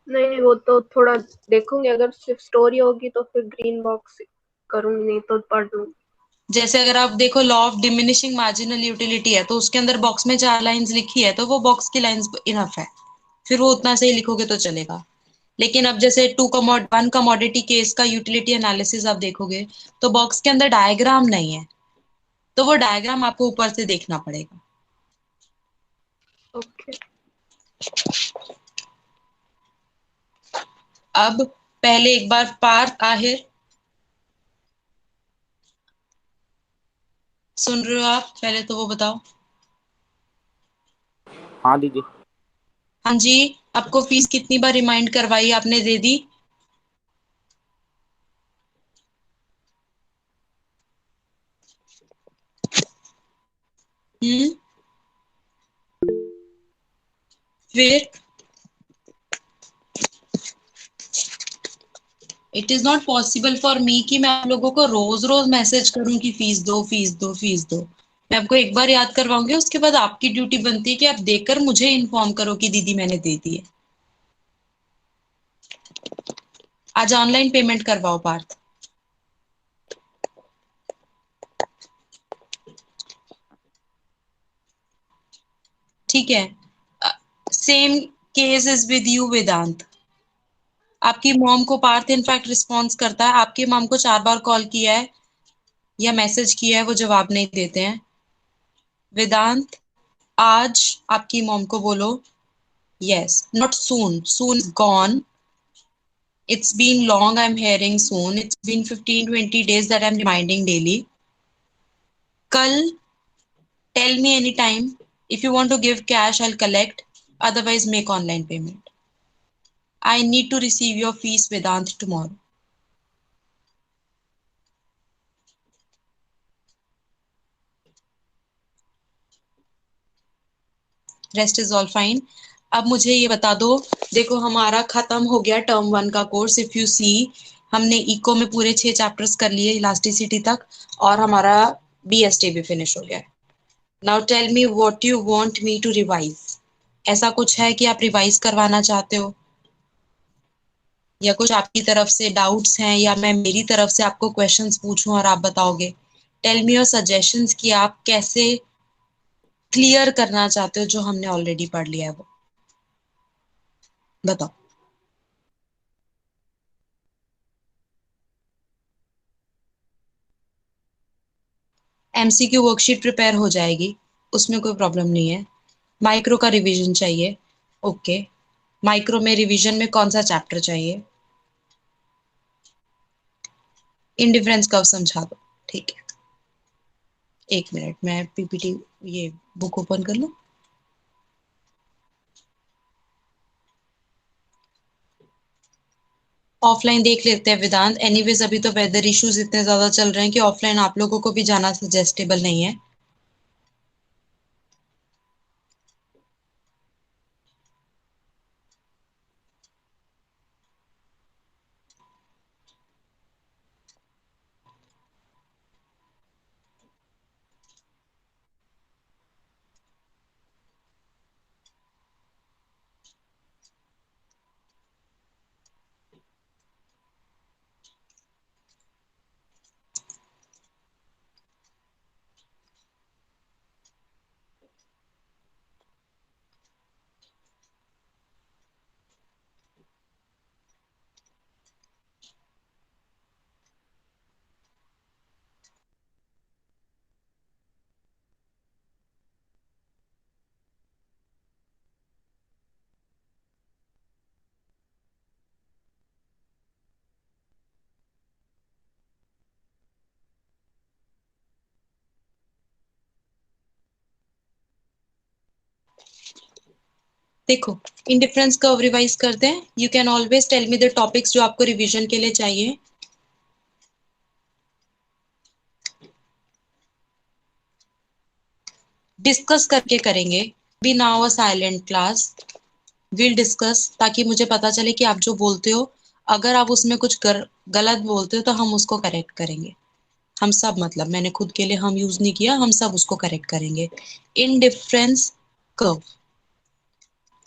नहीं नहीं, वो तो थोड़ा देखूंगी, अगर सिर्फ स्टोरी होगी तो फिर ग्रीन बॉक्स करूंगी, नहीं तो पढ़ लूंगी। जैसे अगर आप देखो law of diminishing marginal utility है, तो उसके अंदर बॉक्स में 4 लाइंस लिखी है, तो वो बॉक्स की लाइंस इनफ है, फिर वो उतना सही लिखोगे तो चलेगा। लेकिन अब जैसे वन कमोडिटी केस का यूटिलिटी एनालिसिस आप देखोगे, तो बॉक्स के अंदर डायग्राम नहीं है, तो वो डायग्राम आपको ऊपर से देखना पड़ेगा। ओके। अब पहले एक बार पार्थ आहिर, सुन रहे हो आप? पहले तो वो बताओ। हाँ दीदी। हाँ जी। आपको फीस कितनी बार रिमाइंड करवाई आपने, दे दी? हम्म। फिर it is not possible for me कि मैं आप लोगों को रोज रोज मैसेज करूं कि फीस दो फीस दो फीस दो। मैं आपको एक बार याद करवाऊंगी, उसके बाद आपकी ड्यूटी बनती है कि आप देकर मुझे इन्फॉर्म करो कि दीदी मैंने दे दी है। आज ऑनलाइन पेमेंट करवाओ पार्थ। ठीक है। Same case is with you Vedant. आपकी मॉम को पार्थ इनफैक्ट रिस्पॉन्स करता है, आपकी मॉम को 4 बार कॉल किया है या मैसेज किया है, वो जवाब नहीं देते हैं। वेदांत, आज आपकी मॉम को बोलो, yes not soon, soon gone, it's been long, I'm hearing soon, it's been 15-20 days that I'm reminding daily. Kal, tell me anytime, if you want to give cash I'll collect, otherwise make online payment. I need to receive your fees Vedant tomorrow. Rest is all fine. अब मुझे ये बता दो, देखो हमारा खत्म हो गया टर्म 1 का कोर्स। इफ यू सी, हमने इको में पूरे 6 चैप्टर्स कर लिए इलास्टिसिटी तक, और हमारा बीएसटी भी फिनिश हो गया है। Now tell me what you want me to revise. ऐसा कुछ है कि आप रिवाइज करवाना चाहते हो, या कुछ आपकी तरफ से डाउट्स हैं, या मैं मेरी तरफ से आपको क्वेश्चंस पूछूं और आप बताओगे? टेल मी योर सजेशंस कि आप कैसे क्लियर करना चाहते हो जो हमने ऑलरेडी पढ़ लिया है, वो बताओ। एमसीक्यू वर्कशीट प्रिपेयर हो जाएगी, उसमें कोई प्रॉब्लम नहीं है। माइक्रो का रिवीजन चाहिए, ओके। माइक्रो में रिवीजन में कौन सा चैप्टर चाहिए? इंडिफरेंस कर्व समझा दो, ठीक है। 1 मिनट, मैं पीपीटी, ये बुक ओपन कर लूं। ऑफलाइन देख लेते हैं वेदांत, एनीवेज अभी तो वेदर इश्यूज इतने ज्यादा चल रहे हैं कि ऑफलाइन आप लोगों को भी जाना सजेस्टेबल नहीं है। देखो, इंडिफरेंस कर्व रिवाइज करते हैं। You can always tell me the topics जो आपको रिवीजन के लिए चाहिए। डिस्कस करके करेंगे, be now a silent class, will discuss, ताकि मुझे पता चले कि आप जो बोलते हो, अगर आप उसमें कुछ गलत बोलते हो तो हम उसको करेक्ट करेंगे। हम सब, मतलब मैंने खुद के लिए हम यूज नहीं किया, हम सब उसको करेक्ट करेंगे। इन डिफरेंस कर्व,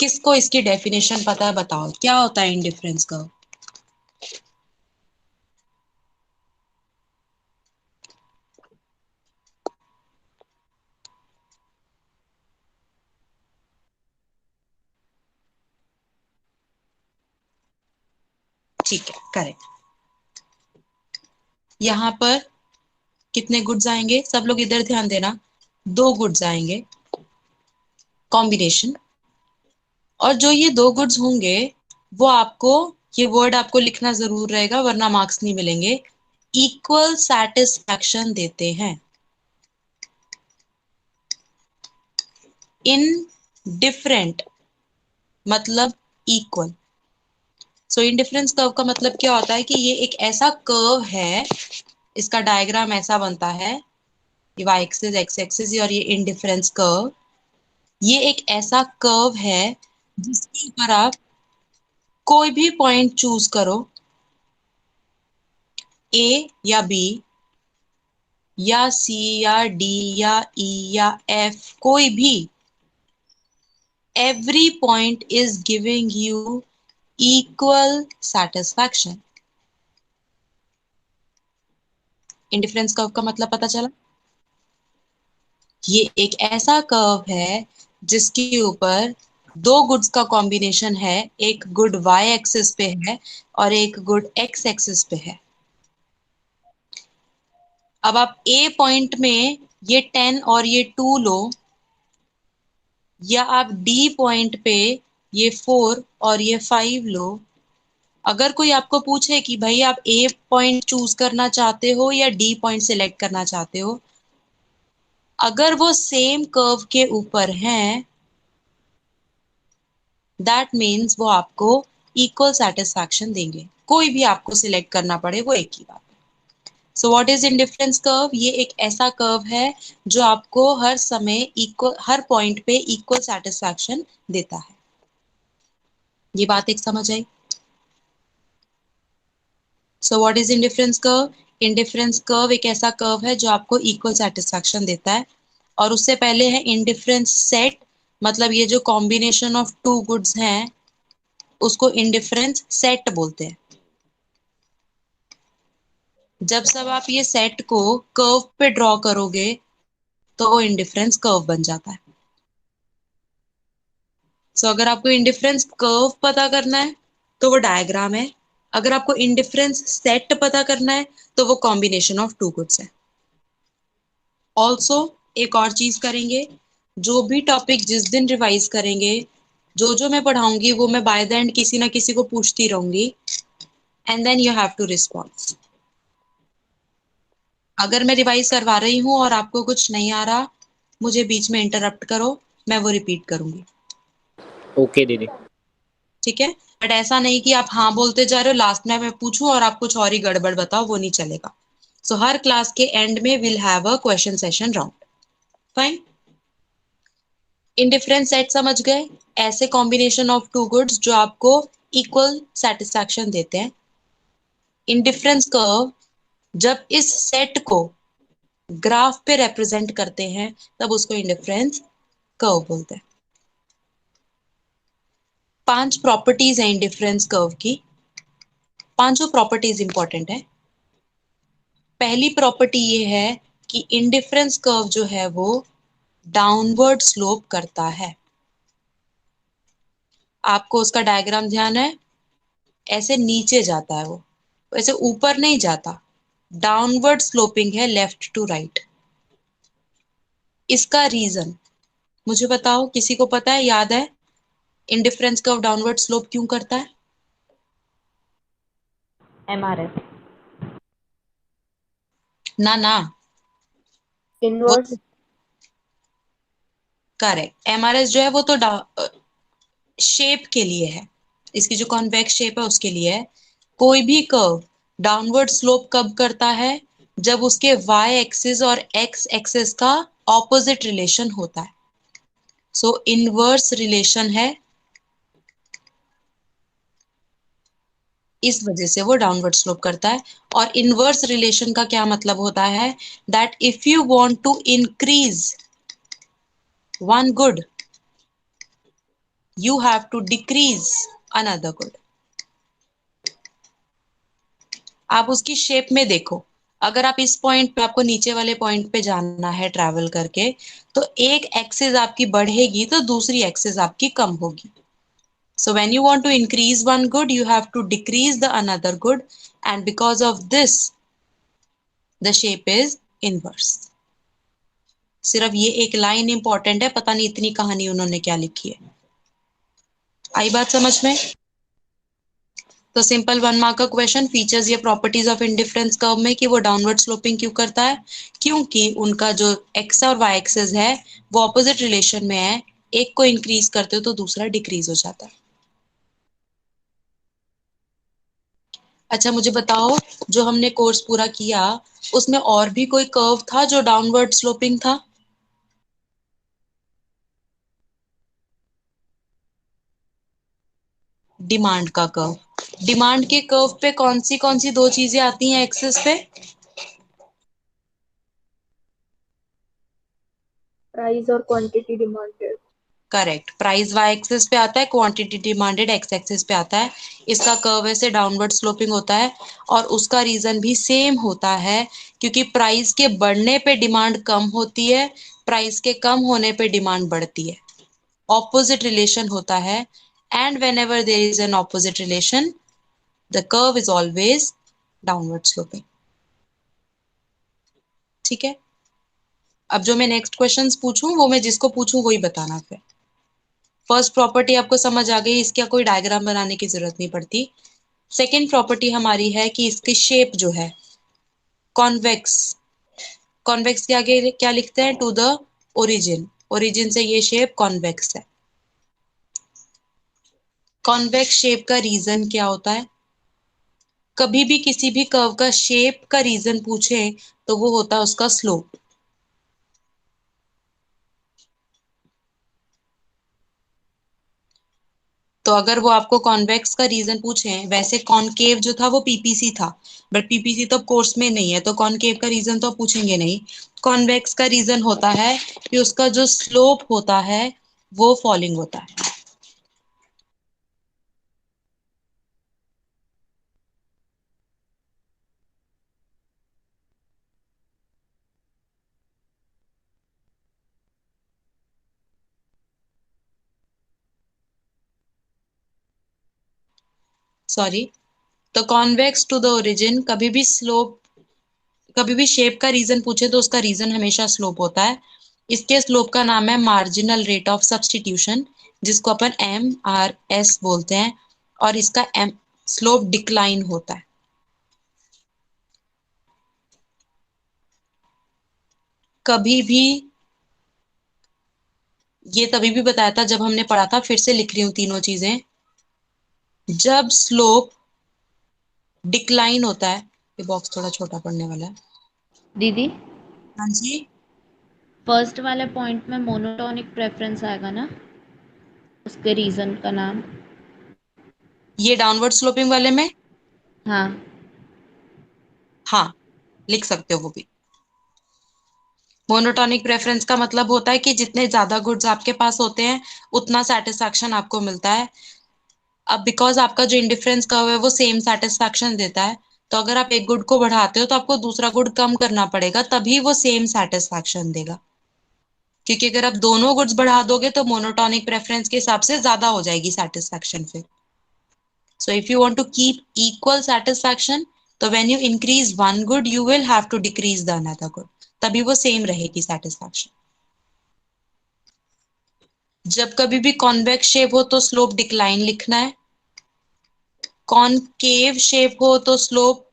किसको इसकी डेफिनेशन पता है बताओ, क्या होता है इंडिफरेंस कर्व? ठीक है, करेक्ट। यहाँ पर कितने गुड्स आएंगे, सब लोग इधर ध्यान देना, 2 गुड्स आएंगे कॉम्बिनेशन, और जो ये 2 गुड्स होंगे वो आपको, ये वर्ड आपको लिखना जरूर रहेगा वरना मार्क्स नहीं मिलेंगे, इक्वल सैटिस्फैक्शन देते हैं। इन डिफरेंट मतलब इक्वल। सो इंडिफरेंस कर्व का मतलब क्या होता है कि ये एक ऐसा कर्व है, इसका डायग्राम ऐसा बनता है, ये वाई एक्सिस एक्स एक्सिस और ये इंडिफरेंस कर्व, ये एक ऐसा कर्व है जिसके ऊपर आप कोई भी पॉइंट चूज करो, ए या बी या सी या डी या ई या एफ, कोई भी, every point is giving you equal satisfaction। Indifference curve का मतलब पता चला? ये एक ऐसा कर्व है जिसके ऊपर 2 गुड्स का कॉम्बिनेशन है, एक गुड वाई एक्सिस पे है और एक गुड एक्स एक्सिस पे है। अब आप ए पॉइंट में ये 10 और ये 2 लो, या आप डी पॉइंट पे ये 4 और ये 5 लो। अगर कोई आपको पूछे कि भाई आप ए पॉइंट चूज करना चाहते हो या डी पॉइंट सिलेक्ट करना चाहते हो, अगर वो सेम कर्व के ऊपर हैं, दैट मीन्स वो आपको इक्वल सेटिस्फैक्शन देंगे, कोई भी आपको सिलेक्ट करना पड़े वो एक ही बात है। So what is indifference curve? ये एक ऐसा कर्व है जो आपको हर समय इक्वल, हर पॉइंट पे इक्वल सेटिस्फैक्शन देता है। ये बात एक समझ आई? So what is indifference curve? Indifference curve एक ऐसा कर्व है जो आपको इक्वल सेटिस्फैक्शन देता है। और उससे पहले है इंडिफरेंस सेट, मतलब ये जो कॉम्बिनेशन ऑफ 2 गुड्स हैं उसको इंडिफरेंस सेट बोलते हैं। जब सब आप ये सेट को कर्व पे ड्रॉ करोगे तो वो इंडिफरेंस कर्व बन जाता है। सो अगर आपको इंडिफरेंस कर्व पता करना है तो वो डायग्राम है, अगर आपको इंडिफरेंस सेट पता करना है तो वो कॉम्बिनेशन ऑफ 2 गुड्स है। ऑल्सो एक और चीज करेंगे, जो भी टॉपिक जिस दिन रिवाइज करेंगे, जो जो मैं पढ़ाऊंगी वो मैं बाय द एंड किसी ना किसी को पूछती रहूंगी, and then you have to respond. अगर मैं रिवाइज करवा रही हूँ और आपको कुछ नहीं आ रहा, मुझे बीच में इंटरप्ट करो, मैं वो रिपीट करूंगी। ओके दीदी। ठीक है, बट ऐसा नहीं कि आप हाँ बोलते जा रहे हो, लास्ट में मैं पूछूं और आप कुछ और ही गड़बड़ बताओ, वो नहीं चलेगा। सो हर क्लास के एंड में will have a question session round. Fine. Indifference set समझ गए? ऐसे कॉम्बिनेशन ऑफ 2 गुड्स जो आपको इक्वल सेटिस्फैक्शन देते हैं। इंडिफरेंस कर्व, जब इस सेट को ग्राफ पे रिप्रेजेंट करते हैं तब उसको इंडिफरेंस कर्व बोलते हैं। 5 प्रॉपर्टीज है इंडिफरेंस कर्व की, पांचों प्रॉपर्टीज इंपॉर्टेंट है। पहली प्रॉपर्टी ये है कि इंडिफरेंस कर्व जो है वो डाउनवर्ड स्लोप करता है। आपको उसका डायग्राम ध्यान है, ऐसे नीचे जाता है वो, ऐसे ऊपर नहीं जाता, डाउनवर्ड स्लोपिंग है लेफ्ट टू राइट। इसका रीजन मुझे बताओ, किसी को पता है, याद है इंडिफरेंस कर्व डाउनवर्ड स्लोप क्यों करता है? MRS ना ना, इनवर्स। करेक्ट, एमआरएस जो है वो तो शेप के लिए है, इसकी जो कॉन्वेक्स शेप है उसके लिए है। कोई भी कर्व डाउनवर्ड स्लोप कब करता है? जब उसके y एक्सिस और x एक्सिस का ऑपोजिट रिलेशन होता है। सो इनवर्स रिलेशन है, इस वजह से वो डाउनवर्ड स्लोप करता है। और इनवर्स रिलेशन का क्या मतलब होता है? That if you want to increase one good, you have to decrease another good. आप उसकी शेप में देखो, अगर आप इस पॉइंट पे, आपको नीचे वाले पॉइंट पे जाना है ट्रैवल करके, तो एक एक्सिस आपकी बढ़ेगी तो दूसरी एक्सिस आपकी कम होगी. So when you want to increase one good, you have to decrease the another good, and because of this, the shape is inverse. सिर्फ ये एक लाइन इंपॉर्टेंट है, पता नहीं इतनी कहानी उन्होंने क्या लिखी है. आई बात समझ में? तो सिंपल 1 मार्क का क्वेश्चन, फीचर्स या प्रॉपर्टीज ऑफ इंडिफरेंस कर्व में कि वो डाउनवर्ड स्लोपिंग क्यों करता है, क्योंकि उनका जो एक्स और वाई एक्सिस है वो ऑपोजिट रिलेशन में है. एक को इंक्रीज करते हो तो दूसरा डिक्रीज हो जाता है. अच्छा मुझे बताओ, जो हमने कोर्स पूरा किया उसमें और भी कोई कर्व था जो डाउनवर्ड स्लोपिंग था? डिमांड का कर्व. डिमांड के कर्व पे कौन सी दो चीजें आती हैं एक्सिस पे? प्राइस और quantity demanded. Correct. Price Y axis पे आता है, क्वांटिटी डिमांडेड एक्स एक्सिस पे आता है. इसका कर्व ऐसे डाउनवर्ड स्लोपिंग होता है, और उसका रीजन भी सेम होता है, क्योंकि प्राइस के बढ़ने पे डिमांड कम होती है, प्राइस के कम होने पे डिमांड बढ़ती है. ऑपोजिट रिलेशन होता है, and whenever there is an opposite relation, the curve is always downward sloping. ठीक है. अब जो मैं नेक्स्ट क्वेश्चंस पूछूं वो मैं जिसको पूछूं वही बताना. फिर फर्स्ट प्रॉपर्टी आपको समझ आ गई, इसका कोई डायग्राम बनाने की जरूरत नहीं पड़ती. सेकेंड प्रॉपर्टी हमारी है कि इसकी शेप जो है कॉन्वेक्स. कॉन्वेक्स के आगे क्या लिखते हैं? To the origin. ओरिजिन से ये शेप कॉन्वेक्स है. कॉन्वेक्स शेप का रीजन क्या होता है? कभी भी किसी भी कर्व का शेप का रीजन पूछे तो वो होता है उसका स्लोप. तो अगर वो आपको कॉन्वेक्स का रीजन पूछे, वैसे कॉनकेव जो था वो पीपीसी था, बट पीपीसी तो कोर्स में नहीं है, तो कॉनकेव का रीजन तो पूछेंगे नहीं. कॉन्वेक्स का रीजन होता है कि उसका जो स्लोप होता है वो फॉलिंग होता है. सॉरी. तो कॉन्वेक्स टू द ओरिजिन, कभी भी स्लोप, कभी भी शेप का रीजन पूछे तो उसका रीजन हमेशा स्लोप होता है. इसके स्लोप का नाम है मार्जिनल रेट ऑफ सब्स्टिट्यूशन, जिसको अपन MRS बोलते हैं, और इसका स्लोप डिक्लाइन होता है. कभी भी, ये तभी भी बताया था जब हमने पढ़ा था, फिर से लिख रही हूं तीनों चीजें. जब स्लोप डिक्लाइन होता है, ये बॉक्स थोड़ा छोटा पड़ने वाला है. दीदी, हाँ जी. फर्स्ट वाले पॉइंट में मोनोटोनिक प्रेफरेंस आएगा ना, उसके रीजन का नाम? ये डाउनवर्ड स्लोपिंग वाले में? हाँ. हाँ, लिख सकते हो वो भी. मोनोटोनिक प्रेफरेंस का मतलब होता है कि जितने ज्यादा गुड्स आपके पास होते हैं उतना सेटिस्फैक्शन आपको मिलता है. अब बिकॉज आपका जो इंडिफरेंस कर्व है वो सेम सेटिस्फैक्शन देता है, तो अगर आप एक गुड को बढ़ाते हो तो आपको दूसरा गुड कम करना पड़ेगा, तभी वो सेम सेटिस्फैक्शन देगा. क्योंकि अगर आप दोनों गुड्स बढ़ा दोगे तो मोनोटोनिक प्रेफरेंस के हिसाब से ज्यादा हो जाएगी सेटिस्फैक्शन फिर. So if you want to keep equal satisfaction, तो when you increase one good you will have to decrease the another good, तभी वो सेम रहेगी सेटिस्फैक्शन. जब कभी भी कॉन्वेक्स शेप हो तो स्लोप डिक्लाइन लिखना है, कॉनकेव शेप हो तो स्लोप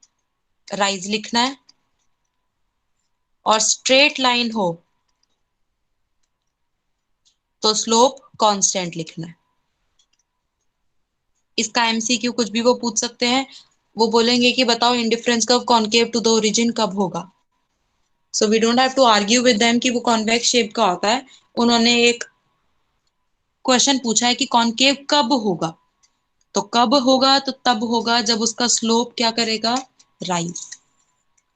राइज लिखना है, और स्ट्रेट लाइन हो तो स्लोप कांस्टेंट लिखना है. इसका एमसीक्यू कुछ भी वो पूछ सकते हैं. वो बोलेंगे कि बताओ indifference curve concave to the origin कब होगा. So we don't have to argue with them कि वो कॉन्वेक्स शेप का होता है. उन्होंने एक क्वेश्चन पूछा है कि कॉनकेव कब होगा, तो कब होगा, तो तब होगा जब उसका स्लोप क्या करेगा? राइज.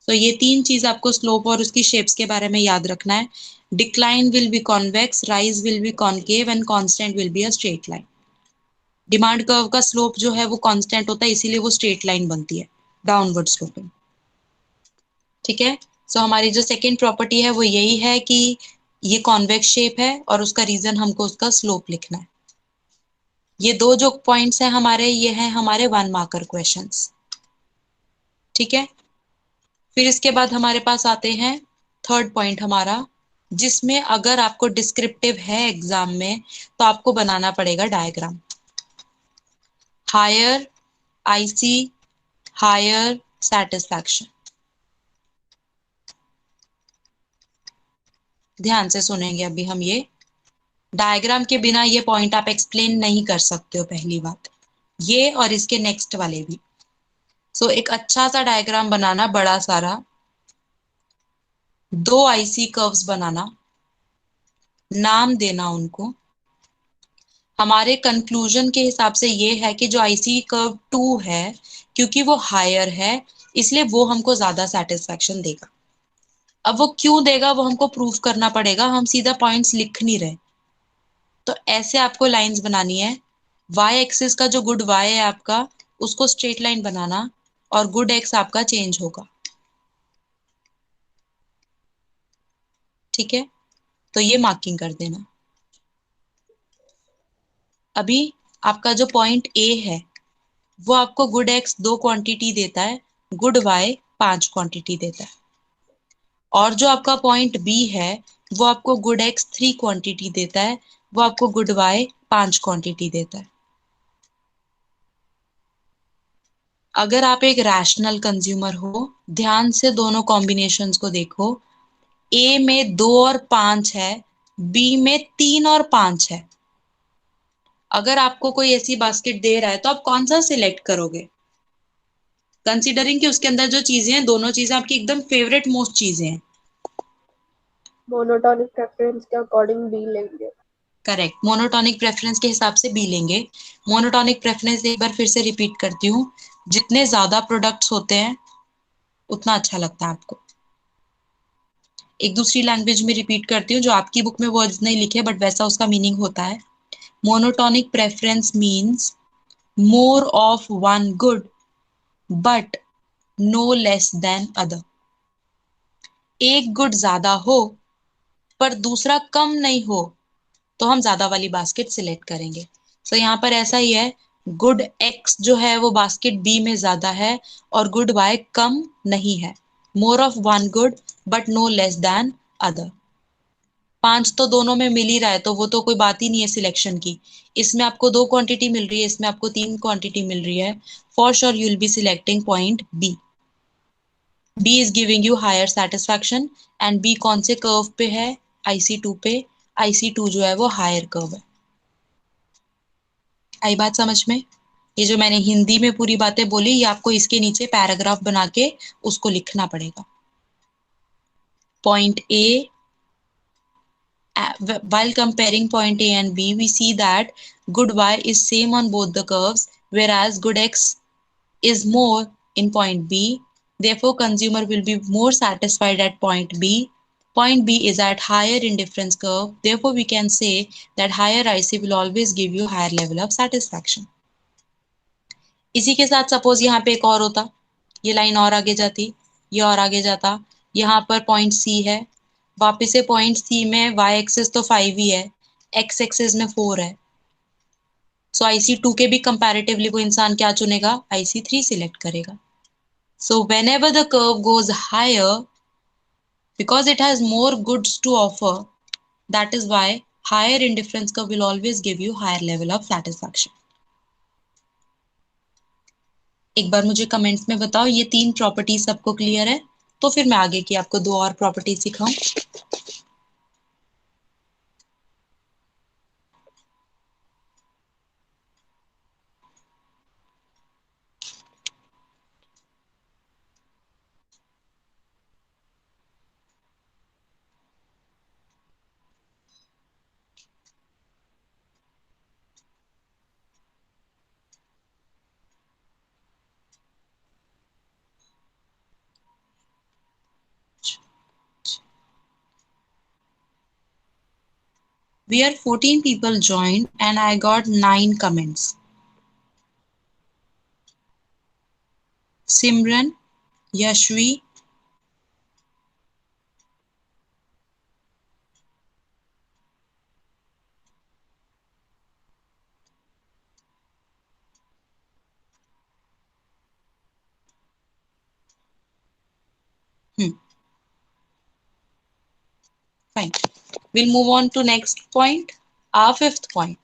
तो ये तीन चीज आपको स्लोप और उसकी शेप्स के बारे में याद रखना है. Decline will be convex, rise will be concave, and constant will be a straight line. Demand curve का स्लोप जो है वो कांस्टेंट होता है, इसीलिए वो स्ट्रेट लाइन बनती है, डाउनवर्ड स्लोपिंग। ठीक है, सो हमारी जो सेकेंड प्रॉपर्टी है वो यही है कि ये कॉन्वेक्स शेप है और उसका रीजन हमको उसका स्लोप लिखना है। ये दो जो पॉइंट्स हैं हमारे, ये हैं हमारे 1 मार्कर क्वेश्चंस। ठीक है, फिर इसके बाद हमारे पास आते हैं थर्ड पॉइंट हमारा, जिसमें अगर आपको डिस्क्रिप्टिव है एग्जाम में तो आपको बनाना पड़ेगा diagram. Higher IC, higher satisfaction. ध्यान से सुनेंगे अभी हम ये। डायग्राम के बिना ये पॉइंट आप एक्सप्लेन नहीं कर सकते हो, पहली बात ये, और इसके नेक्स्ट वाले भी। सो एक अच्छा सा डायग्राम बनाना, बड़ा सारा, दो आईसी कर्व्स बनाना, नाम देना उनको। हमारे कंक्लूजन के हिसाब से ये है कि जो आईसी कर्व 2 है, क्योंकि वो हायर है इसलिए वो हमको ज्यादा सेटिस्फैक्शन देगा। अब वो क्यों देगा वो हमको प्रूफ करना पड़ेगा, हम सीधा पॉइंट्स लिख नहीं रहे। तो ऐसे आपको लाइंस बनानी है। वाई एक्सिस का जो गुड वाई है आपका, उसको स्ट्रेट लाइन बनाना, और गुड एक्स आपका चेंज होगा। ठीक है, तो ये मार्किंग कर देना। अभी आपका जो पॉइंट ए है वो आपको गुड एक्स 2 क्वांटिटी देता है, गुड वाई 5 क्वांटिटी देता है। और जो आपका पॉइंट बी है वो आपको गुड एक्स 3 क्वांटिटी देता है, वो आपको गुड वाई 5 क्वांटिटी देता है। अगर आप एक रैशनल कंज्यूमर हो, ध्यान से दोनों कॉम्बिनेशंस को देखो। ए में 2 और 5 है, बी में 3 और 5 है। अगर आपको कोई ऐसी बास्केट दे रहा है तो आप कौन सा सिलेक्ट करोगे, कंसीडरिंग कि उसके अंदर जो चीजें हैं दोनों चीजें आपकी एकदम फेवरेट मोस्ट चीजें हैं। मोनोटोनिक प्रेफरेंस के अकॉर्डिंग बी लेंगे। करेक्ट, मोनोटोनिक प्रेफरेंस के हिसाब से बी लेंगे। मोनोटोनिक प्रेफरेंस एक बार फिर से रिपीट करती हूँ, जितने ज्यादा प्रोडक्ट्स होते हैं उतना अच्छा लगता है आपको। एक दूसरी लैंग्वेज में रिपीट करती हूँ, जो आपकी बुक में वर्ड्स नहीं लिखे बट वैसा उसका मीनिंग होता है। Monotonic preference means more of one good but no less than other. एक गुड ज्यादा हो पर दूसरा कम नहीं हो तो हम ज्यादा वाली बास्केट सिलेक्ट करेंगे। तो यहाँ पर ऐसा ही है, गुड एक्स जो है वो बास्केट बी में ज्यादा है और गुड वाई कम नहीं है। More of one good but no less than other. 5 तो दोनों में मिल ही रहा है तो वो तो कोई बात ही नहीं है सिलेक्शन की। इसमें आपको 2 क्वांटिटी मिल रही है, इसमें आपको 3 क्वांटिटी मिल रही है। For sure you will be selecting point B. B is giving you higher satisfaction and B कौन से कर्व पे है, IC2 पे। IC2 जो है वो हायर कर्व है। आई बात समझ में? ये जो मैंने हिंदी में पूरी बातें बोली ये आपको इसके नीचे पैराग्राफ बना के उसको लिखना पड़ेगा। Point A, while comparing point A and B, we see that good Y is same on both the curves, whereas good X is more in point B. Therefore, consumer will be more satisfied at point B. Point B is at higher indifference curve. Therefore, we can say that higher IC will always give you higher level of satisfaction. इसी के साथ suppose यहाँ पे एक और होता, ये line और आगे जाती, ये और आगे जाता, यहाँ पर पॉइंट C है, वापस से पॉइंट C में y एक्सिस तो 5 ही है, x एक्सिस में 4 है। सो IC2 के भी कंपैरेटिवली वो इंसान क्या चुनेगा, IC3 सिलेक्ट करेगा। सो whenever the curve goes higher, because it has more goods to offer, that is why higher indifference curve will always give you higher level of satisfaction. एक बार मुझे कमेंट्स में बताओ ये 3 प्रॉपर्टीज सबको क्लियर है, तो फिर मैं आगे की आपको 2 और प्रॉपर्टीज सिखाऊं। Where 14 people joined and I got 9 comments. Simran, Yashvi, fine. We'll move on to next point, our fifth point.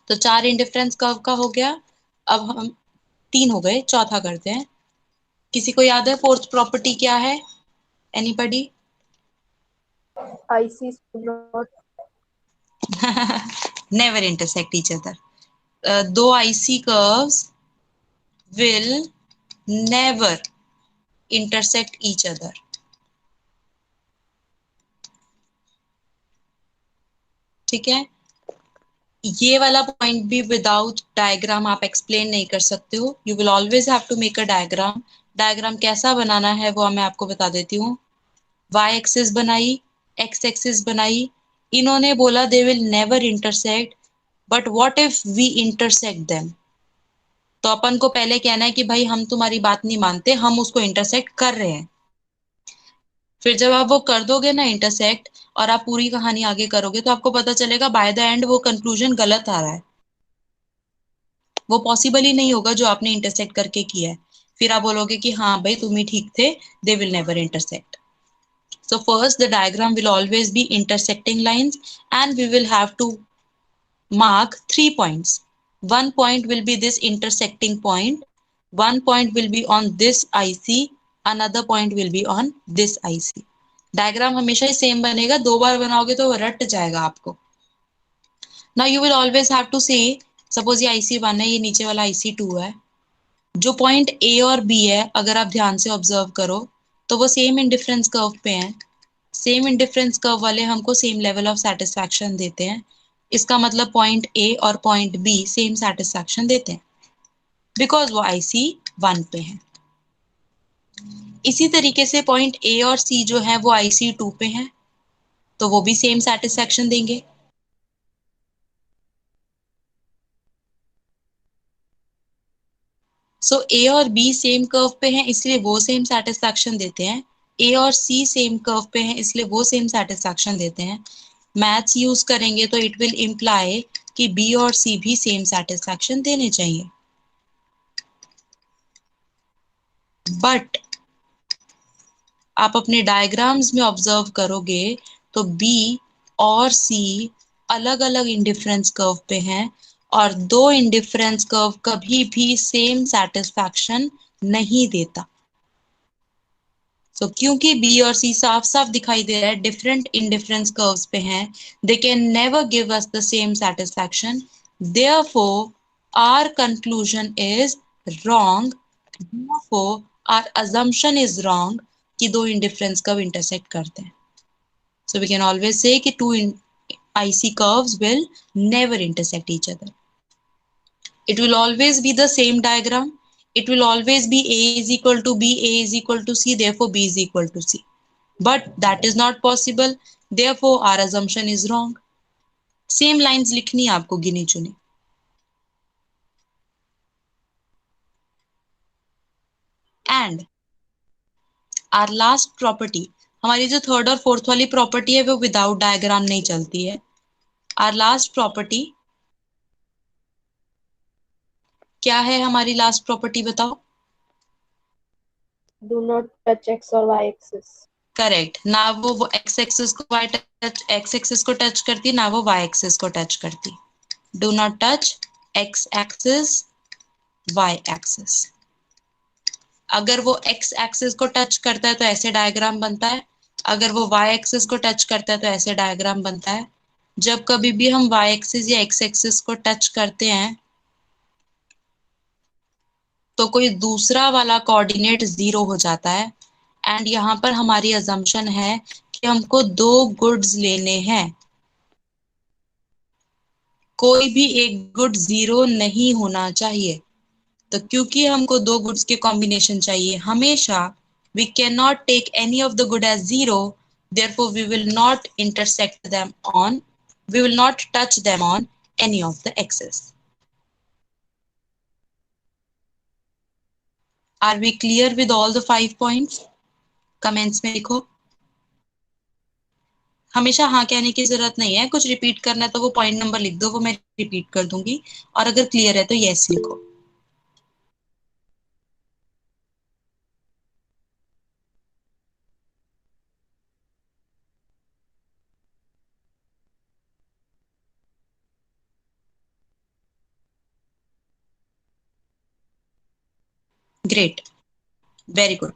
तो 4 इंडिफरेंस कर्व का हो गया. अब हम 3 हो गए, चौथा करते हैं. किसी को याद है फोर्थ प्रॉपर्टी क्या है? Anybody? ICs will not Never intersect each other. दो IC curves will never intersect each other. ठीक है. ये वाला पॉइंट भी विदाउट डायग्राम आप एक्सप्लेन नहीं कर सकते हो. You will always have to make a diagram. Diagram कैसा बनाना है वो मैं आपको बता देती हूँ. y एक्सिस बनाई, x एक्सिस बनाई. इन्होंने बोला they will never intersect, but what if we intersect them? तो अपन को पहले कहना है कि भाई हम तुम्हारी बात नहीं मानते, हम उसको इंटरसेक्ट कर रहे हैं. फिर जब आप वो कर दोगे ना इंटरसेक्ट, और आप पूरी कहानी आगे करोगे, तो आपको पता चलेगा बाय द एंड वो कंक्लूजन गलत आ रहा है. वो पॉसिबल ही नहीं होगा जो आपने इंटरसेक्ट करके किया है. फिर आप बोलोगे कि हाँ भाई तुम ही ठीक थे, दे will never intersect. So first the diagram will always be intersecting lines, and we will have to mark 3 points. One point will be this intersecting point, one point will be on this IC, another point will be on this IC. Diagram हमेशा ही same बनेगा, 2 बार बनाओगे तो रट जाएगा आपको. Now you will always have to say, suppose ये IC1 है, ये नीचे वाला IC2 है. जो पॉइंट A और B है, अगर आप ध्यान से ऑब्जर्व करो तो वो सेम इंडिफरेंस कर्व पे हैं. सेम इंडिफरेंस कर्व वाले हमको सेम लेवल ऑफ सेटिस्फैक्शन देते हैं. इसका मतलब पॉइंट A और पॉइंट B सेम सेटिस्फैक्शन देते हैं, बिकॉज वो IC1 पे है. इसी तरीके से पॉइंट A और C जो है वो IC2 पे हैं, तो वो भी सेम सेटिस्फैक्शन देंगे. सो A और B सेम कर्व पे हैं, इसलिए वो सेम सेटिस्फैक्शन देते हैं. A और C सेम कर्व पे हैं, इसलिए वो सेम सेटिस्फैक्शन देते हैं. मैथ्स यूज करेंगे तो इट विल इम्प्लाई कि B और C भी सेम सेटिस्फैक्शन देने चाहिए. बट आप अपने डायग्राम्स में ऑब्जर्व करोगे तो B और C अलग अलग इंडिफरेंस कर्व पे हैं, और 2 इंडिफरेंस कर्व कभी भी सेम सेटिस्फैक्शन नहीं देता. क्योंकि B और C साफ साफ दिखाई दे रहा है डिफरेंट इंडिफरेंस कर्व्स पे हैं, they can never give us the same satisfaction. Therefore our conclusion is wrong. Therefore our assumption is wrong कि 2 इंडिफरेंस कर्व इंटरसेक्ट करते हैं. So we can always say कि 2 IC curves will never intersect each other. It will always be the same diagram. It will always be A is equal to B, A is equal to C, therefore B is equal to C. But that is not possible. Therefore our assumption is wrong. Same lines लिखनी है आपको गिनी चुनी. And our last property, हमारी जो third और fourth वाली property है वो विदाउट डायग्राम नहीं चलती है. Our last property क्या है? हमारी लास्ट प्रॉपर्टी बताओ. do not touch x or y axis. Correct. ना वो x एक्सिस को x एक्सिस को टच करती, ना वो y एक्सिस को टच करती. Do not touch x axis, y axis. अगर वो x एक्सिस को टच करता है तो ऐसे डायग्राम बनता है, अगर वो y एक्सिस को टच करता है तो ऐसे डायग्राम बनता है. जब कभी भी हम y एक्सिस या x एक्सिस को टच करते हैं तो कोई दूसरा वाला कोऑर्डिनेट 0 हो जाता है. एंड यहाँ पर हमारी अजम्पशन है कि हमको 2 गुड्स लेने हैं. कोई भी एक गुड 0 नहीं होना चाहिए. तो क्योंकि हमको 2 गुड्स के कॉम्बिनेशन चाहिए हमेशा, we cannot take any of the good as 0, therefore we will not intersect them on, we will not touch them on any of the x's. Are we clear with all the 5 points? Comments में लिखो। हमेशा हाँ कहने की जरूरत नहीं है, कुछ रिपीट करना है तो वो पॉइंट नंबर लिख दो, वो मैं रिपीट कर दूंगी, और अगर क्लियर है तो यस लिखो। Great, very good.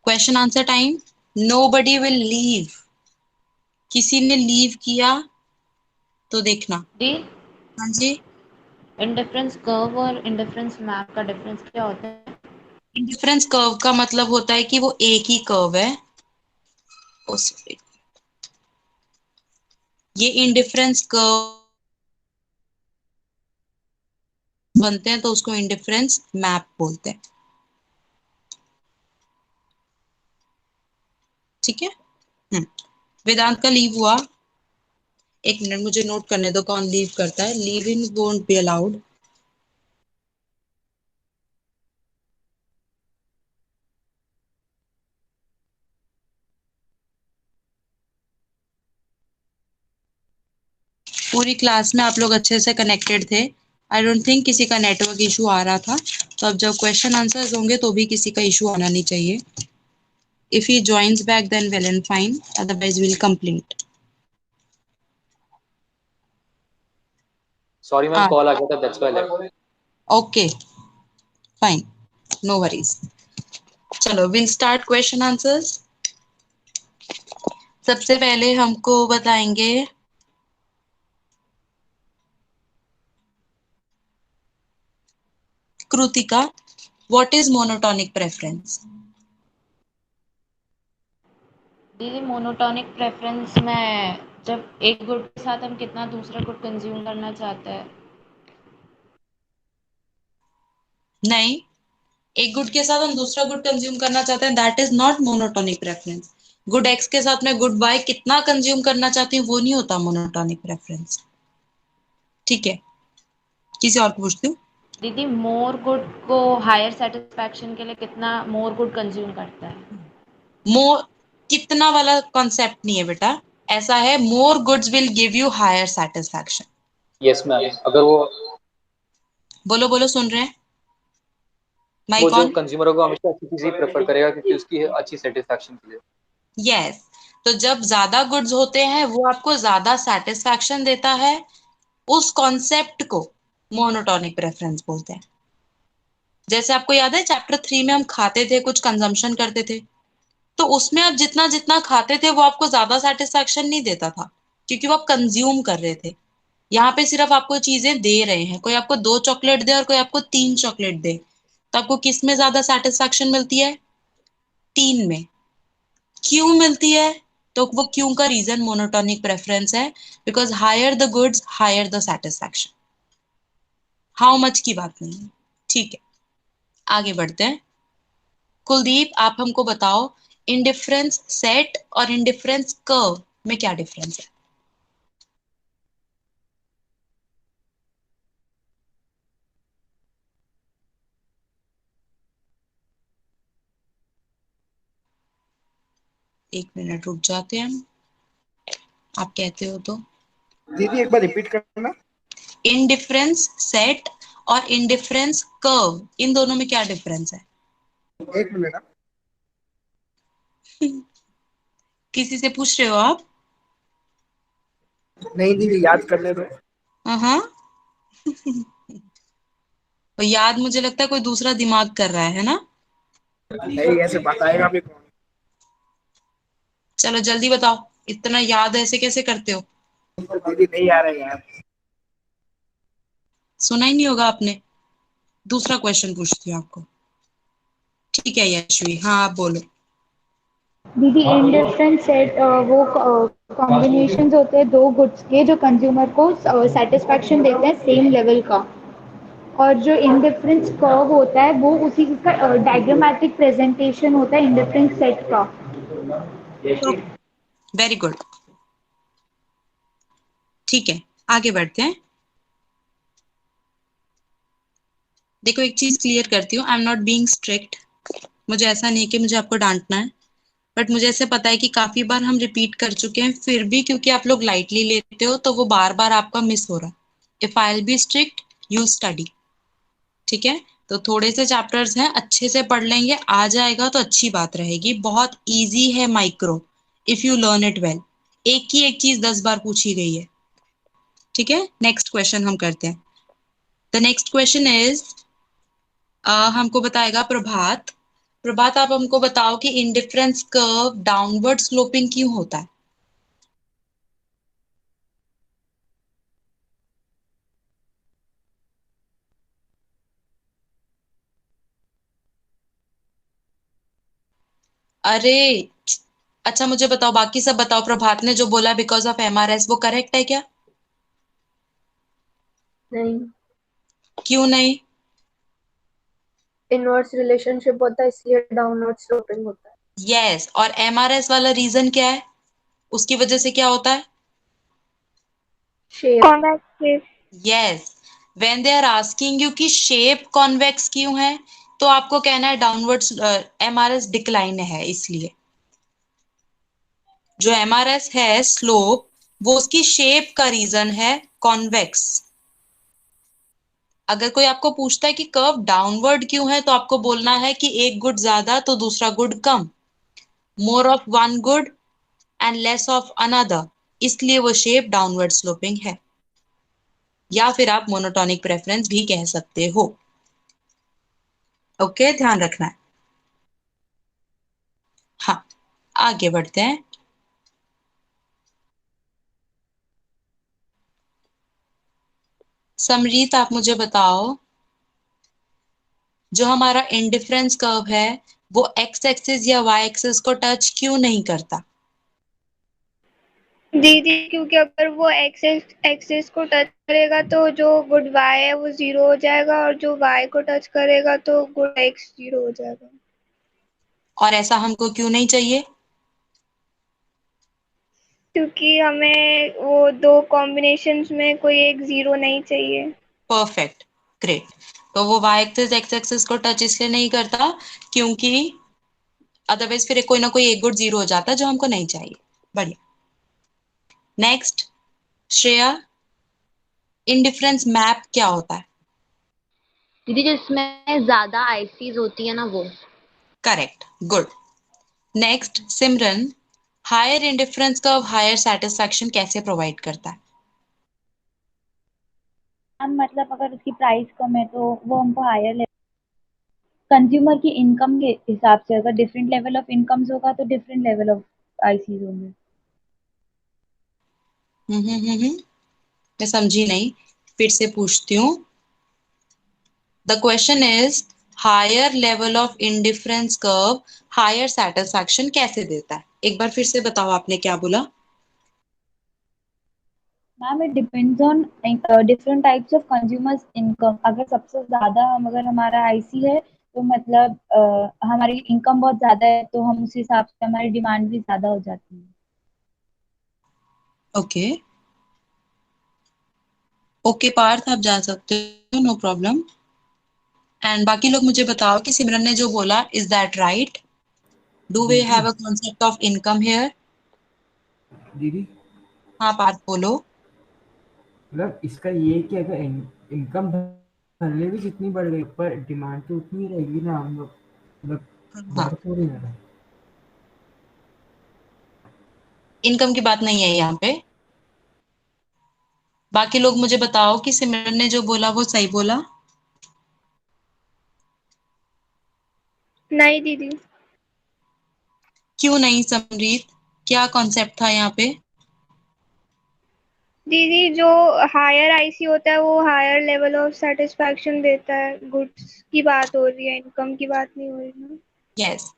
Question answer time. Nobody will leave. किसी ने लीव किया तो देखना। दी हाँ जी। इंडिफरेंस कर्व और इंडिफरेंस मैप का डिफरेंस क्या होता है? इंडिफरेंस कर्व का मतलब होता है कि वो एक ही कर्व है। ये इंडिफरेंस कर्व बनते हैं तो उसको इंडिफरेंस मैप बोलते हैं। ठीक है। वेदांत का लीव हुआ। एक मिनट मुझे नोट करने दो कौन लीव करता है। Leave in won't be allowed. पूरी क्लास में आप लोग अच्छे से कनेक्टेड थे। आई डोंट थिंक किसी का नेटवर्क इशू आ रहा था। तो अब जब क्वेश्चन आंसर्स होंगे तो भी किसी का इशू आना नहीं चाहिए। If he joins back then well and fine, otherwise we'll complete. Sorry ma'am, call आ गया था, that's why left. Okay, fine, no worries. चलो we'll start question answers. सबसे पहले हमको बताएंगे Kritika, what is monotonic preference? दीदी मोनोटोनिक प्रेफरेंस में जब एक गुड के साथ हम कितना दूसरा गुड कंज्यूम करना चाहते हैं। नहीं, एक गुड के साथ हम दूसरा गुड कंज्यूम करना चाहते हैं, that is not monotonic preference. Good x के साथ मैं गुड वाई कितना कंज्यूम करना चाहती हूँ वो नहीं होता मोनोटोनिक प्रेफरेंस। ठीक है, किसी और को पूछती हूँ। दीदी मोर गुड को हायर सेटिस्फैक्शन के लिए कितना मोर गुड कंज्यूम करता है? मोर कितना वाला कॉन्सेप्ट नहीं है बेटा, ऐसा है more goods will give you hire satisfaction. Yes ma'am, अगर वो बोलो बोलो, सुन रहे हैं? वो माइक जो ऑन। कंज्यूमर होगा हमेशा अच्छी चीज ही प्रेफर करेगा क्योंकि उसकी अच्छी सेटिस्फैक्शन के लिए। यस, तो जब ज्यादा गुड्स होते हैं वो आपको ज्यादा सेटिस्फैक्शन देता है, उस कॉन्सेप्ट को मोनोटोनिक प्रेफरेंस बोलते हैं। जैसे आपको याद है चैप्टर 3 में हम खाते थे, कुछ कंजम्पशन करते थे, तो उसमें आप जितना जितना खाते थे वो आपको ज्यादा सेटिस्फैक्शन नहीं देता था क्योंकि वो आप कंज्यूम कर रहे थे। यहाँ पे सिर्फ आपको चीजें दे रहे हैं, कोई आपको 2 चॉकलेट दे और कोई आपको 3 चॉकलेट दे, तो आपको किस में ज्यादा सेटिस्फैक्शन मिलती है? 3 में। क्यों मिलती है? तो वो क्यों का रीजन मोनोटोनिक प्रेफरेंस है, because higher the goods higher the satisfaction. How much की बात नहीं है। ठीक है, आगे बढ़ते हैं। कुलदीप, आप हमको बताओ इंडिफरेंस सेट और इंडिफरेंस कर्व में क्या डिफरेंस है? एक मिनट रुक जाते हैं हम, आप कहते हो तो। दीदी एक बार रिपीट करना। इंडिफरेंस सेट और इंडिफरेंस कर्व, इन दोनों में क्या डिफरेंस है? एक मिनट। किसी से पूछ रहे हो आप? नहीं दीदी, याद करने दो। हाँ। तो याद मुझे लगता है कोई दूसरा दिमाग कर रहा है ना? नहीं, ऐसे बताएगा भी कौन? चलो जल्दी बताओ, इतना याद ऐसे कैसे करते हो? दीदी नहीं आ रहा यार। सुना ही नहीं होगा आपने। दूसरा क्वेश्चन पूछती हूँ आपको। ठीक है यशवी, हाँ आप बोलो। दीदी इंडिफरेंट सेट वो कॉम्बिनेशंस होते हैं दो गुड्स के जो कंज्यूमर को सेटिस्फैक्शन देते हैं सेम लेवल का, और जो इंडिफरेंस कर्व होता है वो उसी का डायग्रामेटिक प्रेजेंटेशन होता है इंडिफरेंस सेट का। Very good. ठीक है, आगे बढ़ते हैं। देखो एक चीज क्लियर करती हूँ, I am not being strict. मुझे ऐसा नहीं कि मुझे आपको डांटना है, बट मुझे ऐसे पता है कि काफी बार हम रिपीट कर चुके हैं, फिर भी क्योंकि आप लोग लाइटली लेते हो तो वो बार बार आपका मिस हो रहा है। If I will be strict, you study. ठीक है, तो थोड़े से चैप्टर्स हैं, अच्छे से पढ़ लेंगे, आ जाएगा तो अच्छी बात रहेगी। बहुत इजी है micro, if you learn it well. एक ही एक चीज 10 बार पूछी गई है। ठीक है, नेक्स्ट क्वेश्चन हम करते हैं। द नेक्स्ट क्वेश्चन इज, हमको बताएगा प्रभात। प्रभात, आप हमको बताओ कि इंडिफरेंस कर्व डाउनवर्ड स्लोपिंग क्यों होता है? अरे अच्छा, मुझे बताओ, बाकी सब बताओ। प्रभात ने जो बोला बिकॉज ऑफ एमआरएस, वो करेक्ट है क्या? नहीं, क्यों नहीं? इनवर्स रिलेशनशिप होता है इसलिए डाउनवर्ड स्लोपिंग होता है। यस, और एमआरएस वाला रीजन क्या है? उसकी वजह से क्या होता है? Shape. Convex. Yes, when they are asking you कि शेप कॉन्वेक्स क्यों है, तो आपको कहना है डाउनवर्ड एमआरएस डिक्लाइन है। इसलिए जो एमआरएस है स्लोप, वो उसकी शेप का रीजन है, कॉन्वेक्स। अगर कोई आपको पूछता है कि कर्व डाउनवर्ड क्यों है, तो आपको बोलना है कि एक गुड ज्यादा तो दूसरा good come, more of one good and less of another, इसलिए वो शेप डाउनवर्ड स्लोपिंग है। या फिर आप मोनोटोनिक प्रेफरेंस भी कह सकते हो। ओके, ध्यान रखना है। हाँ, आगे बढ़ते हैं। समरीत, आप मुझे बताओ, जो हमारा इंडिफरेंस कर्व है वो एक्स एक्सिस या वाई एक्सिस को टच क्यों नहीं करता? दीदी क्योंकि अगर वो एक्सिस को टच करेगा तो जो गुड वाई है वो 0 हो जाएगा, और जो वाई को टच करेगा तो गुड एक्स 0 हो जाएगा। और ऐसा हमको क्यों नहीं चाहिए? क्योंकि हमें वो दो कॉम्बिनेशंस में कोई एक 0 नहीं चाहिए। Perfect, great. तो वो वाई एक्सिस एक्स एक्सिस को टच इसलिए नहीं करता क्योंकि अदरवाइज फिर कोई ना कोई एक गुड 0 हो जाता, जो हमको नहीं चाहिए। बढ़िया। नेक्स्ट, श्रेया, इंडिफरेंस मैप क्या होता है? दीदी जिसमें ज्यादा आईसीज होती है ना, वो। Correct, good. Next, Simran, higher indifference curve higher satisfaction कैसे प्रोवाइड करता है? हम मतलब अगर उसकी प्राइस कम है तो वो हमको हायर लेवल, कंज्यूमर की इनकम के हिसाब से, अगर डिफरेंट लेवल ऑफ इनकम्स होगा तो डिफरेंट लेवल ऑफ आईसीज होंगे। मैं समझी नहीं, फिर से पूछती हूँ। The question is, higher level of indifference curve higher satisfaction कैसे देता है? एक बार फिर से बताओ, आपने क्या बोला? Ma'am it depends on different types of consumers income. अगर सबसे ज्यादा हम अगर हमारा आईसी है तो मतलब हमारी इनकम बहुत ज्यादा है तो हम उस हिसाब से हमारी डिमांड भी ज्यादा हो जाती है। ओके, ओके पार्थ, आप जा सकते हो, नो प्रॉब्लम। एंड बाकी लोग मुझे बताओ कि सिमरन ने जो बोला, is that right? Do we didi have a concept of income here? दीदी हाँ पार्थ, बोलो। मतलब इसका ये है कि अगर इनकम भले भी जितनी बढ़ गई पर डिमांड तो उतनी रहेगी ना, हम लोग मतलब हाँ, बढ़ थोड़ी ना रहा है। इनकम की बात नहीं है यहाँ पे। बाकी लोग मुझे बताओ कि सिमरन ने जो बोला वो सही बोला? नहीं दीदी। क्यों नहीं समरीत, क्या कॉन्सेप्ट था यहाँ पे? दीदी जो हायर आईसी होता है वो हायर लेवल ऑफ सेटिस्फैक्शन देता है, गुड्स की बात हो रही है, इनकम की बात नहीं हो रही ना। यस,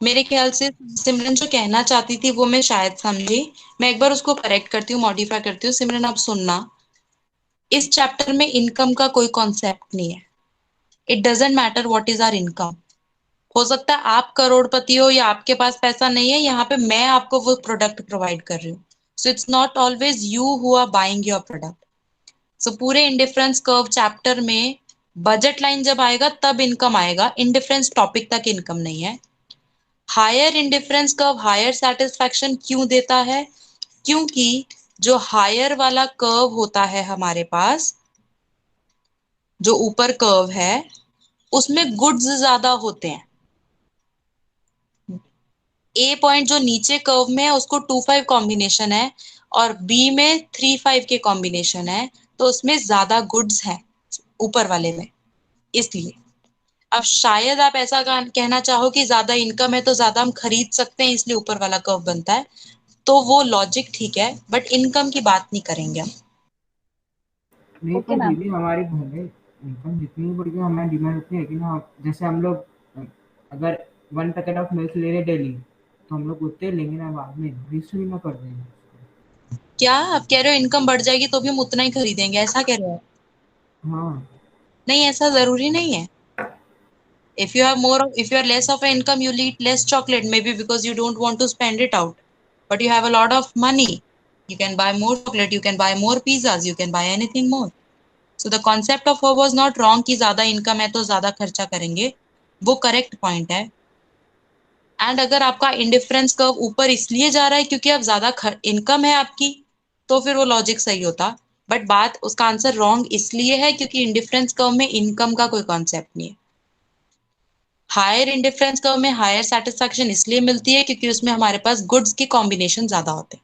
मेरे ख्याल से सिमरन जो कहना चाहती थी वो मैं शायद समझी। मैं एक बार उसको करेक्ट करती हूँ, मॉडिफाई करती हूँ। सिमरन, अब सुनना, इस चैप्टर में इनकम का कोई कॉन्सेप्ट नहीं है। It doesn't matter what is our income. हो सकता है आप करोड़पति हो या आपके पास पैसा नहीं है, यहाँ पे मैं आपको वो प्रोडक्ट प्रोवाइड कर रही हूँ। So it's not always you who are buying your product. So पूरे इंडिफरेंस कर्व चैप्टर में बजट लाइन जब आएगा तब इनकम आएगा, इंडिफरेंस टॉपिक तक इनकम नहीं है. Higher indifference curve higher satisfaction क्यों देता है? क्योंकि जो हायर वाला कर्व होता है हमारे पास, जो ऊपर कर्व है, उसमें गुड्स ज्यादा होते हैं. ए पॉइंट जो नीचे कर्व में है उसको 2-5 कॉम्बिनेशन है और बी में 3-5 के कॉम्बिनेशन है, तो उसमें ज्यादा गुड्स हैं ऊपर वाले में, इसलिए. अब शायद आप ऐसा कहना चाहो कि ज्यादा इनकम है तो ज्यादा हम खरीद सकते हैं इसलिए ऊपर वाला कर्व बनता है, तो वो लॉजिक ठीक है, बट इनकम की बात नहीं करेंगे हम. नहीं ओके पर मैम. दीदी हमारी भले इनकम जितनी बढ़ गई हमें डिमांड उतनी है कि ना. जैसे हम लोग अगर 1 पैकेट ऑफ मिल्क ले रहे डेली तो हम लोग उतने लेंगे ना, बाद में इंक्रीज थोड़ी ना कर देंगे. क्या आप कह रहे हो इनकम बढ़ जाएगी तो भी हम उतना ही खरीदेंगे, ऐसा कह रहे हो? हाँ. नहीं, ऐसा जरूरी नहीं है. If you have more, if you are less of an income, you'll eat less chocolate, maybe because you don't want to spend it out. But you have a lot of money. You can buy more chocolate, you can buy more pizzas, you can buy anything more. So the concept of her was not wrong कि ज्यादा income है तो ज्यादा खर्चा करेंगे. वो correct point है. And अगर आपका indifference curve ऊपर इसलिए जा रहा है क्योंकि आप ज्यादा income है आपकी, तो फिर वो logic सही होता. बट बात उसका आंसर wrong इसलिए है क्योंकि indifference curve में income का कोई concept नहीं है. हायर इंडिफरेंस कर्व में हायर सेटिस्फैक्शन इसलिए मिलती है क्योंकि उसमें हमारे पास गुड्स के कॉम्बिनेशन ज्यादा होते हैं,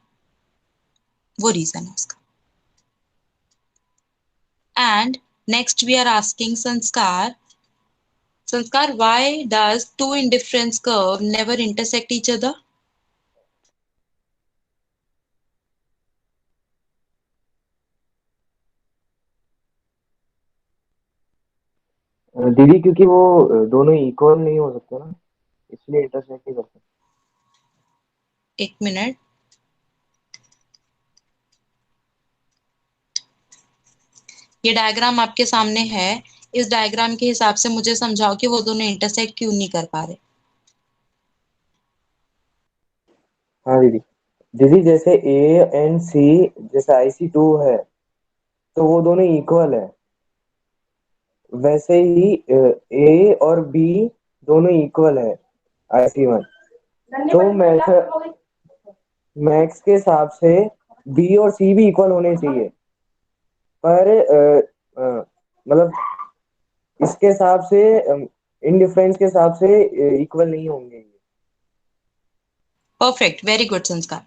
वो रीजन है उसका. And next we are asking Sanskar. Sanskar, why does two indifference curve never intersect each other? दीदी क्योंकि वो दोनों इक्वल नहीं हो सकते ना, इसलिए इंटरसेक्ट नहीं करते. एक मिनट, ये डायग्राम आपके सामने है. इस डायग्राम के हिसाब से मुझे समझाओ कि वो दोनों इंटरसेक्ट क्यों नहीं कर पा रहे. हाँ दीदी. दीदी जैसे ए एंड सी, जैसे IC2 है तो वो दोनों इक्वल है, वैसे ही ए और बी दोनों इक्वल है IC1. तो मैक्स के हिसाब से बी और सी भी इक्वल होने चाहिए, पर मतलब इसके हिसाब से इंडिफरेंस के हिसाब से इक्वल नहीं होंगे. परफेक्ट, वेरी गुड संस्कार.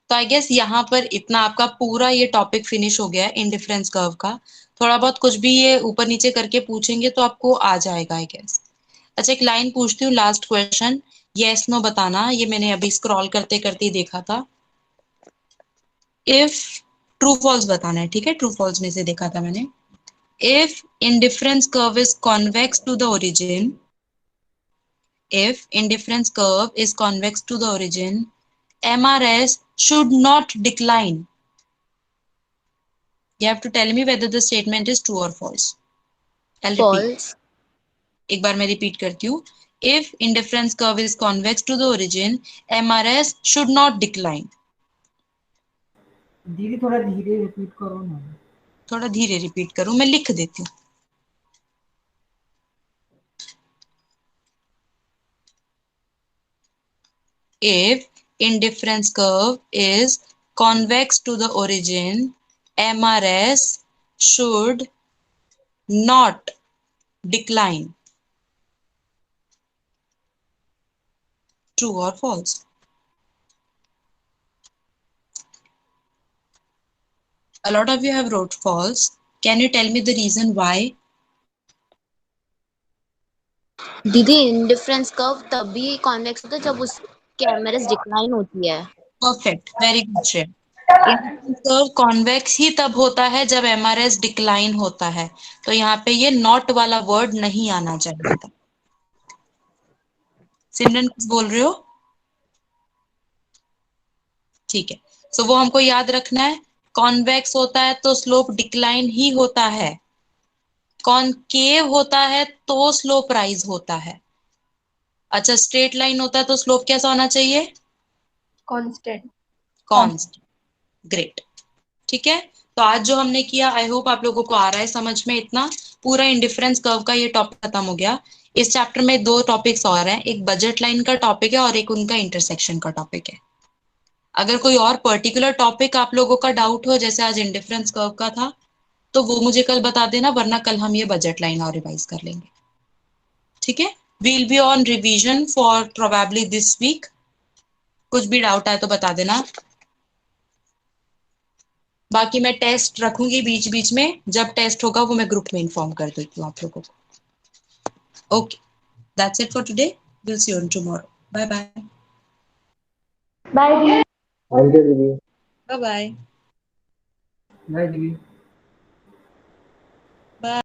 तो आई गेस यहाँ पर इतना आपका पूरा ये टॉपिक फिनिश हो गया है इंडिफरेंस कर्व का. थोड़ा बहुत कुछ भी ये ऊपर नीचे करके पूछेंगे तो आपको आ जाएगा आई गेस. अच्छा, एक लाइन पूछती हूँ, लास्ट क्वेश्चन, यस नो बताना. ये मैंने अभी स्क्रॉल करते करते ही देखा था. इफ ट्रू फॉल्स बताना है, ठीक है? ट्रू फॉल्स में से देखा था मैंने. If indifference curve is convex to the origin, if indifference curve is convex to the origin, MRS should not decline. You have to tell me whether the statement is true or false. I'll repeat. False. एक बार मैं repeat करती हूँ. If indifference curve is convex to the origin, MRS should not decline. दीदी थोड़ा धीरे repeat करो ना. थोड़ा धीरे रिपीट करूँ, मैं लिख देती हूँ. If indifference curve is convex to the origin, MRS should not decline. True or false? A lot of you have wrote false. Can you tell me the reason why? दीदी इंडिफरेंस कर्व तभी convex होता है जब उसके MRS decline होती है. Perfect, very good Shreya. Indifference curve convex ही तब होता है जब MRS डिक्लाइन होता है. तो यहाँ पे ये नॉट वाला वर्ड नहीं आना चाहिए था. सिमरन कुछ बोल रहे हो? ठीक है. सो वो हमको याद रखना है. कॉन्वेक्स होता है तो स्लोप डिक्लाइन ही होता है. कॉनकेव होता है तो स्लोप राइज होता है. अच्छा, स्ट्रेट लाइन होता है तो स्लोप कैसा होना चाहिए? कांस्टेंट. कॉन्स्ट। ग्रेट, ठीक है। तो आज जो हमने किया, आई होप आप लोगों को आ रहा है समझ में इतना। पूरा इंडिफरेंस कर्व का ये टॉपिक खत्म हो गया। इस चैप्टर में 2 टॉपिक्स और हैं, एक बजट लाइन का टॉपिक है और एक उनका इंटरसेक्शन का टॉपिक है। अगर कोई और पर्टिकुलर टॉपिक आप लोगों का डाउट हो, जैसे आज इंडिफरेंस कर्व का था, तो वो मुझे कल बता देना, वरना कल हम ये बजट लाइन और रिवाइज कर लेंगे, ठीक है। We'll be on revision for probably this week. कुछ भी डाउट आए तो बता देना। बाकी मैं टेस्ट रखूंगी बीच बीच में, जब टेस्ट होगा वो मैं ग्रुप में इन्फॉर्म कर देती हूँ आप लोगों को। Okay, that's it for today, will see you on tomorrow. Bye bye. Bye. Thank you didi. Bye bye. Bye दीदी।